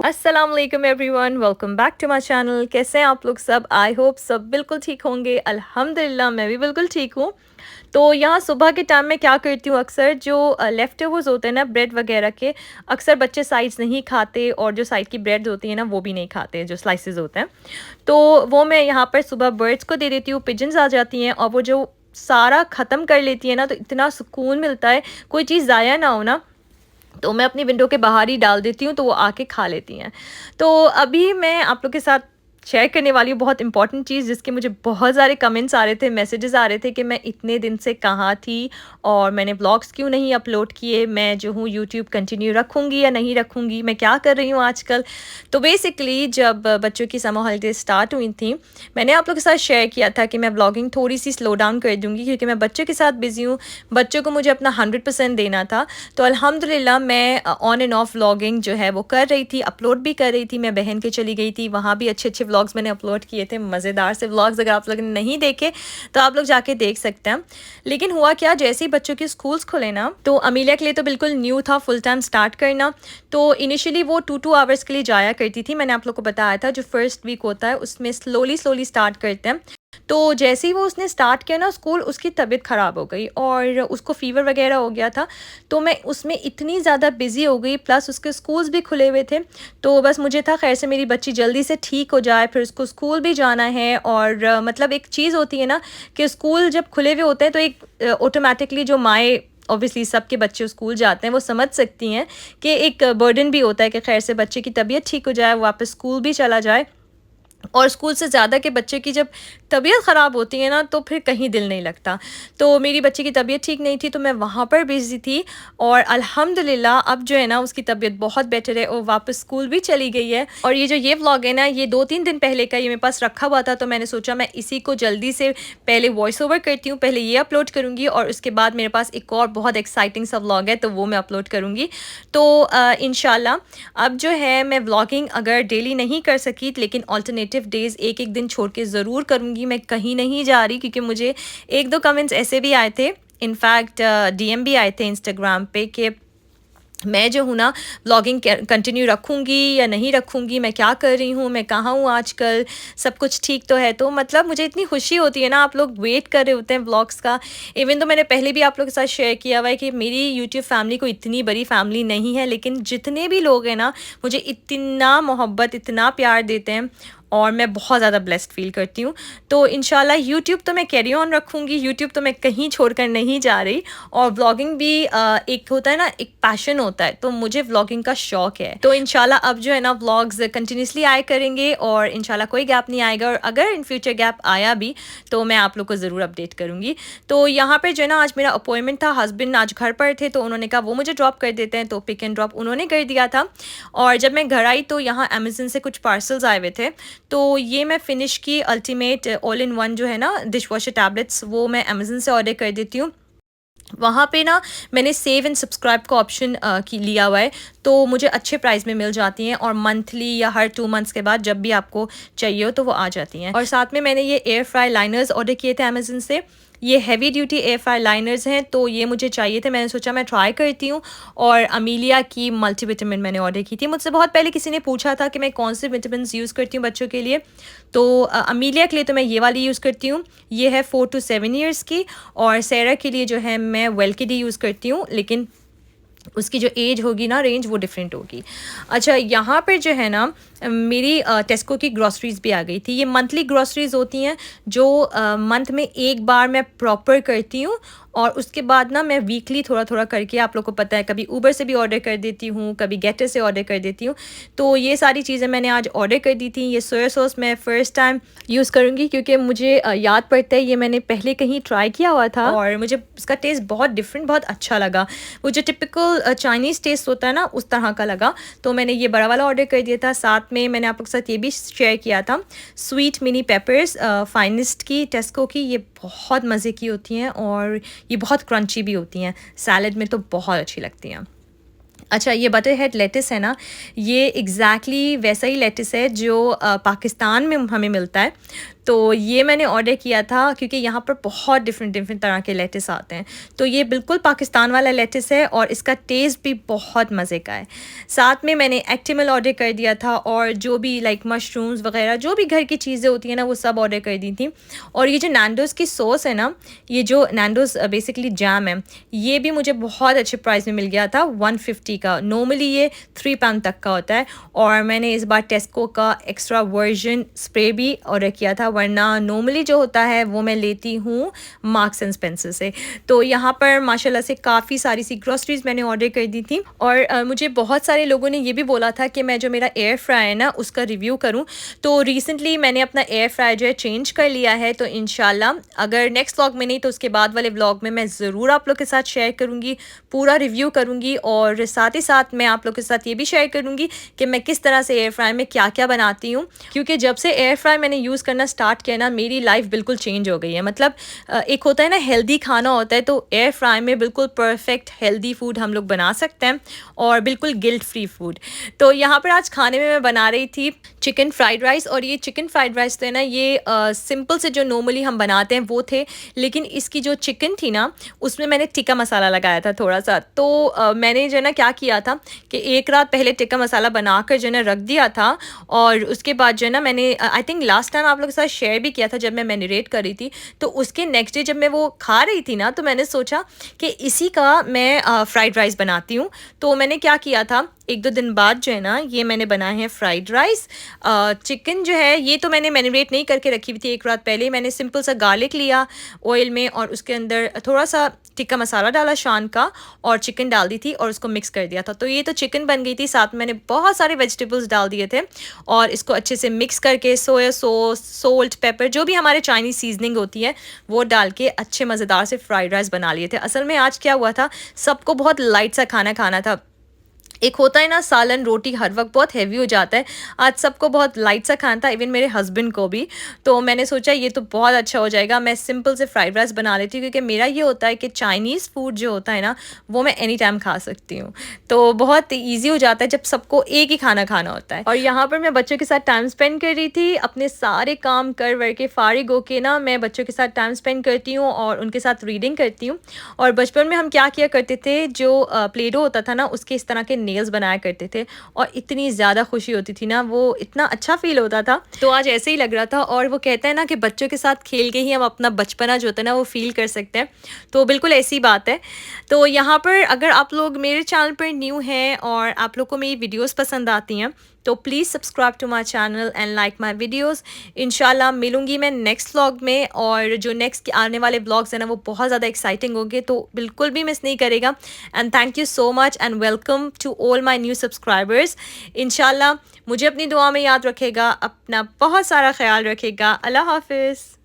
अस्सलाम वालेकुम everyone, welcome back to my channel. कैसे हैं आप लोग सब? आई होप सब बिल्कुल ठीक होंगे। अल्हम्दुलिल्लाह मैं भी बिल्कुल ठीक हूँ। तो यहाँ सुबह के टाइम में क्या करती हूँ, अक्सर जो लेफ़्ट ओवर्स होते हैं ना ब्रेड वगैरह के, अक्सर बच्चे साइड्स नहीं खाते और जो साइड की ब्रेड होती है ना वो भी नहीं खाते, जो स्लाइसेस होते हैं। तो वो मैं यहाँ पर सुबह बर्ड्स को दे देती हूँ, पिजन्स आ जाती हैं और वो जो सारा ख़त्म कर लेती है ना, तो इतना सुकून मिलता है, कोई चीज़ ज़ाया ना हो ना, तो मैं अपनी विंडो के बाहर ही डाल देती हूँ, तो वो आके खा लेती हैं। तो अभी मैं आप लोग के साथ शेयर करने वाली हूँ बहुत इंपॉर्टेंट चीज़, जिसके मुझे बहुत सारे कमेंट्स आ रहे थे, मैसेजेस आ रहे थे कि मैं इतने दिन से कहाँ थी और मैंने व्लॉग्स क्यों नहीं अपलोड किए, मैं जो हूँ यूट्यूब कंटिन्यू रखूँगी या नहीं रखूँगी, मैं क्या कर रही हूँ आजकल। तो बेसिकली जब बच्चों की समर हॉलीडेज स्टार्ट हुई थी, मैंने आप लोग के साथ शेयर किया था कि मैं व्लॉगिंग थोड़ी सी स्लो डाउन कर दूँगी, क्योंकि मैं बच्चों के साथ बिज़ी हूँ, बच्चों को मुझे अपना 100% देना था। तो अल्हम्दुलिल्लाह मैं ऑन एंड ऑफ व्लॉगिंग जो है वो कर रही थी, अपलोड भी कर रही थी। मैं बहन के चली गई थी, वहाँ भी अच्छे-अच्छे व्लॉग्स मैंने अपलोड किए थे, मज़ेदार से व्लॉग्स। अगर आप लोगों ने नहीं देखे तो आप लोग जाके देख सकते हैं। लेकिन हुआ क्या, जैसे ही बच्चों के स्कूल्स खुले ना, तो अमीलिया के लिए तो बिल्कुल न्यू था फुल टाइम स्टार्ट करना। तो इनिशियली वो 2-2 आवर्स के लिए जाया करती थी। मैंने आप लोग को बताया था जो फर्स्ट वीक होता है उसमें स्लोली स्टार्ट करते हैं। तो जैसे ही वो उसने स्टार्ट किया ना स्कूल, उसकी तबीयत ख़राब हो गई और उसको फ़ीवर वगैरह हो गया था। तो मैं उसमें इतनी ज़्यादा बिज़ी हो गई, प्लस उसके स्कूल्स भी खुले हुए थे। तो बस मुझे था खैर से मेरी बच्ची जल्दी से ठीक हो जाए, फिर उसको स्कूल भी जाना है। और मतलब एक चीज़ होती है ना कि स्कूल जब खुले हुए होते हैं तो एक ऑटोमेटिकली जो माएँ, ऑब्वियसली सबके बच्चे स्कूल जाते हैं, वो समझ सकती हैं कि एक बर्डन भी होता है कि खैर से बच्चे की तबीयत ठीक हो जाए, वापस स्कूल भी चला जाए। और स्कूल से ज़्यादा के बच्चे की जब तबीयत ख़राब होती है ना, तो फिर कहीं दिल नहीं लगता। तो मेरी बच्ची की तबीयत ठीक नहीं थी, तो मैं वहाँ पर बिज़ी थी। और अल्हम्दुलिल्लाह अब जो है ना उसकी तबीयत बहुत बेटर है और वापस स्कूल भी चली गई है। और ये व्लॉग है ना, ये 2-3 दिन पहले का, ये मेरे पास रखा हुआ था, तो मैंने सोचा मैं इसी को जल्दी से पहले वॉइस ओवर करती हूँ, पहले ये अपलोड करूँगी और उसके बाद मेरे पास एक और बहुत एक्साइटिंग सा व्लॉग है, तो वो मैं अपलोड करूँगी। तो इंशाल्लाह अब जो है मैं व्लॉगिंग अगर डेली नहीं कर सकी, लेकिन ऑल्टरनेटिव डेज़ एक-एक दिन छोड़ के ज़रूर करूँगी। मैं कहीं नहीं जा रही, क्योंकि मुझे 1-2 कमेंट्स ऐसे भी आए थे, इनफैक्ट डीएम भी आए थे इंस्टाग्राम पे कि मैं जो हूँ ना व्लॉगिंग कंटिन्यू रखूँगी या नहीं रखूँगी, मैं क्या कर रही हूँ, मैं कहाँ हूँ आजकल, सब कुछ ठीक तो है। तो मतलब मुझे इतनी खुशी होती है ना, आप लोग वेट कर रहे होते हैं व्लॉग्स का। इवन तो मैंने पहले भी आप लोगों के साथ शेयर किया हुआ है कि मेरी यूट्यूब फैमिली कोई इतनी बड़ी फैमिली नहीं है, लेकिन जितने भी लोग हैं ना मुझे इतना मोहब्बत, इतना प्यार देते हैं और मैं बहुत ज़्यादा ब्लेस्ड फ़ील करती हूँ। तो इंशाल्लाह यूट्यूब तो मैं कैरी ऑन रखूँगी, यूट्यूब तो मैं कहीं छोड़कर नहीं जा रही। और व्लॉगिंग भी एक होता है ना, एक पैशन होता है, तो मुझे व्लॉगिंग का शौक़ है। तो इंशाल्लाह अब जो है ना व्लॉग्स कंटिन्यूअसली आया करेंगे और इंशाल्लाह कोई गैप नहीं आएगा। और अगर इन फ्यूचर गैप आया भी तो मैं आप लोग को ज़रूर अपडेट करूँगी। तो यहाँ पे जो है ना आज मेरा अपॉइंटमेंट था, हस्बैंड आज घर पर थे, तो उन्होंने कहा वो मुझे ड्रॉप कर देते हैं, तो पिक एंड ड्रॉप उन्होंने कर दिया था। और जब मैं घर आई तो यहाँ अमेज़न से कुछ पार्सल्स आए हुए थे। तो ये मैं फ़िनिश की अल्टीमेट ऑल इन वन जो है ना डिश वॉशर टैबलेट्स, वो मैं अमेज़न से ऑर्डर कर देती हूँ। वहाँ पे ना मैंने सेव एंड सब्सक्राइब का ऑप्शन की लिया हुआ है, तो मुझे अच्छे प्राइस में मिल जाती हैं और मंथली या हर 2 मंथ्स के बाद जब भी आपको चाहिए हो तो वो आ जाती हैं। और साथ में मैंने ये एयर फ्राई लाइनर्स ऑर्डर किए थे अमेज़न से। ये heavy duty air fry liners हैं, तो ये मुझे चाहिए थे, मैंने सोचा मैं ट्राई करती हूँ। और अमीलिया की मल्टीविटामिन मैंने ऑर्डर की थी। मुझसे बहुत पहले किसी ने पूछा था कि मैं कौन से विटामिन्स यूज़ करती हूँ बच्चों के लिए, तो अमीलिया के लिए तो मैं ये वाली यूज़ करती हूँ। ये है 4 to 7 ईयर्स की। और सैरा के लिए जो है मैं वेलकिडी यूज़ करती हूँ, लेकिन उसकी जो एज होगी ना, रेंज, वो डिफरेंट होगी। अच्छा, यहाँ पर जो है ना मेरी टेस्को की ग्रॉसरीज़ भी आ गई थी। ये मंथली ग्रॉसरीज़ होती हैं जो मंथ में एक बार मैं प्रॉपर करती हूँ और उसके बाद ना मैं वीकली थोड़ा-थोड़ा करके, आप लोग को पता है, कभी ऊबर से भी ऑर्डर कर देती हूँ, कभी गेटर से ऑर्डर कर देती हूँ। तो ये सारी चीज़ें मैंने आज ऑर्डर कर दी थी। ये सोया सॉस मैं फ़र्स्ट टाइम यूज़ करूँगी, क्योंकि मुझे याद पड़ता है ये मैंने पहले कहीं ट्राई किया हुआ था और मुझे इसका टेस्ट बहुत डिफरेंट, बहुत अच्छा लगा। वो जो टिपिकल चाइनीज़ टेस्ट होता है ना, उस तरह का लगा। तो मैंने ये बड़ा वाला ऑर्डर कर दिया था। साथ में मैंने आप लोग के साथ ये भी शेयर किया था, स्वीट मिनी पेपर्स फाइनेस्ट की, टेस्को की। ये बहुत मज़े की होती हैं और ये बहुत क्रंची भी होती हैं, सैलड में तो बहुत अच्छी लगती हैं। अच्छा, ये बटर हेड लेटिस है ना, ये एग्ज़ैक्टली वैसा ही लेटिस है जो पाकिस्तान में हमें मिलता है। तो ये मैंने ऑर्डर किया था क्योंकि यहाँ पर बहुत डिफरेंट डिफरेंट तरह के लेटिस आते हैं। तो ये बिल्कुल पाकिस्तान वाला लेटिस है और इसका टेस्ट भी बहुत मज़े का है। साथ में मैंने एक्टिमल ऑर्डर कर दिया था और जो भी लाइक मशरूम्स वगैरह जो भी घर की चीज़ें होती हैं ना, वो सब ऑर्डर कर दी थी। और ये जो नैंडोज़ की सॉस है ना, ये जो नैंडोज़ बेसिकली जैम है, ये भी मुझे बहुत अच्छे प्राइस में मिल गया था, 150 का। नॉर्मली ये 3 पाउंड तक का होता है। और मैंने इस बार टेस्को का एक्स्ट्रा वर्जन स्प्रे भी ऑर्डर किया था, वरना नॉर्मली जो होता है वो मैं लेती हूँ मार्क्स एंड स्पेंसर से। तो यहाँ पर माशाल्लाह से काफ़ी सारी सी ग्रॉसरीज मैंने ऑर्डर कर दी थी। और मुझे बहुत सारे लोगों ने ये भी बोला था कि मैं जो मेरा एयर फ्राई है ना, उसका रिव्यू करूँ। तो रिसेंटली मैंने अपना एयर फ्राई जो है चेंज कर लिया है। तो इंशाल्लाह अगर नेक्स्ट व्लॉग में नहीं तो उसके बाद वाले व्लॉग में मैं ज़रूर आप लोग के साथ शेयर करूँगी, पूरा रिव्यू करूँगी। और साथ ही साथ मैं आप लोग के साथ ये भी शेयर करूँगी कि मैं किस तरह से एयर फ्राई में क्या क्या बनाती हूँ। क्योंकि जब से एयर फ्राई मैंने यूज़ करना स्टार्ट किया ना, मेरी लाइफ बिल्कुल चेंज हो गई है। मतलब एक होता है ना हेल्दी खाना होता है, तो एयर फ्राई में बिल्कुल परफेक्ट हेल्दी फूड हम लोग बना सकते हैं और बिल्कुल गिल्ट फ्री फूड। तो यहाँ पर आज खाने में मैं बना रही थी चिकन फ्राइड राइस। और ये चिकन फ्राइड राइस तो है ना, ये सिंपल से जो नॉर्मली हम बनाते हैं वो थे, लेकिन इसकी जो चिकन थी ना, उसमें मैंने टिक्का मसाला लगाया था थोड़ा सा। तो मैंने जो है ना क्या किया था कि एक रात पहले टिक्का मसाला बनाकर जो है ना रख दिया था। और उसके बाद जो है ना मैंने आई थिंक लास्ट टाइम आप लोगों के साथ शेयर भी किया था जब मैं मैरिनेट कर रही थी। तो उसके नेक्स्ट डे जब मैं वो खा रही थी ना, तो मैंने सोचा कि इसी का मैं फ्राइड राइस बनाती हूँ। तो मैंने क्या किया था, 1-2 दिन बाद जो है ना, ये मैंने बनाए हैं फ्राइड राइस। चिकन जो है ये तो मैंने मैरिनेट नहीं करके रखी हुई थी, एक रात पहले मैंने सिंपल सा गार्लिक लिया ऑयल में और उसके अंदर थोड़ा सा टिक्का मसाला डाला शान का और चिकन डाल दी थी और उसको मिक्स कर दिया था। तो ये तो चिकन बन गई थी, साथ में मैंने बहुत सारे वेजिटेबल्स डाल दिए थे और इसको अच्छे से मिक्स करके सोया सॉस, सोल्ट, पेपर, जो भी हमारे चाइनीज़ सीजनिंग होती है वो डाल के अच्छे मज़ेदार से फ्राइड राइस बना लिए थे। असल में आज क्या हुआ था, सबको बहुत लाइट सा खाना खाना था। एक होता है ना सालन रोटी हर वक्त बहुत हैवी हो जाता है, आज सबको बहुत लाइट सा खाना था, इवन मेरे हस्बैंड को भी। तो मैंने सोचा ये तो बहुत अच्छा हो जाएगा, मैं सिंपल से फ्राइड राइस बना लेती हूँ। क्योंकि मेरा ये होता है कि चाइनीज़ फूड जो होता है ना, वो मैं एनी टाइम खा सकती हूँ। तो बहुत ईजी हो जाता है जब सबको एक ही खाना खाना होता है। और यहाँ पर मैं बच्चों के साथ टाइम स्पेंड कर रही थी, अपने सारे काम कर वर के फारिग होके ना मैं बच्चों के साथ टाइम स्पेंड करती हूँ और उनके साथ रीडिंग करती हूँ। और बचपन में हम क्या किया करते थे, जो प्ले डो होता था ना, उसके इस तरह के नेल्स बनाया करते थे और इतनी ज़्यादा खुशी होती थी ना, वो इतना अच्छा फील होता था। तो आज ऐसे ही लग रहा था। और वो कहते हैं ना कि बच्चों के साथ खेल के ही हम अपना बचपना जो होता है ना वो फील कर सकते हैं। तो बिल्कुल ऐसी बात है। तो यहाँ पर अगर आप लोग मेरे चैनल पर न्यू हैं और आप लोग को मेरी वीडियोस पसंद आती हैं, तो please subscribe to my channel and like my videos. इंशाल्लाह मिलूंगी मैं नेक्स्ट व्लॉग में, और जो नेक्स्ट आने वाले व्लॉग्स हैं ना वो बहुत ज़्यादा एक्साइटिंग होंगे, तो बिल्कुल भी मिस नहीं करेगा। And thank you so much and welcome to all my new subscribers. इंशाल्लाह मुझे अपनी दुआ में याद रखेगा, अपना बहुत सारा ख्याल रखेगा। अल्लाह हाफिज़।